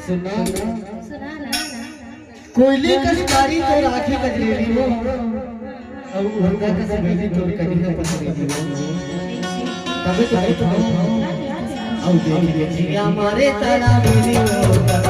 सुना कोयले कशकारी तो राखी कजरेली हो और उड़दा का समेली तो कभी का पसरेली हो तबे तो कहता हूं और देखिए हमारे तारा मिली हो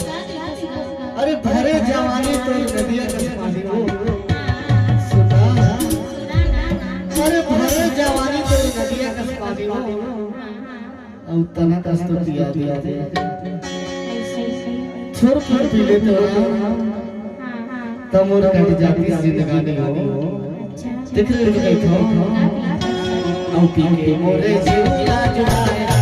अरे भरे जवानी तो नदिया का पानी हो सुना अरे भरे जवानी तो नदिया का पानी हो और तना का तो दिया दिया दे छोड़ छोड़ पी ले तो तमोर कट जाती जिंदगानी हो देख ले बैठो और पी के मोरे जिंदगी जुड़ाए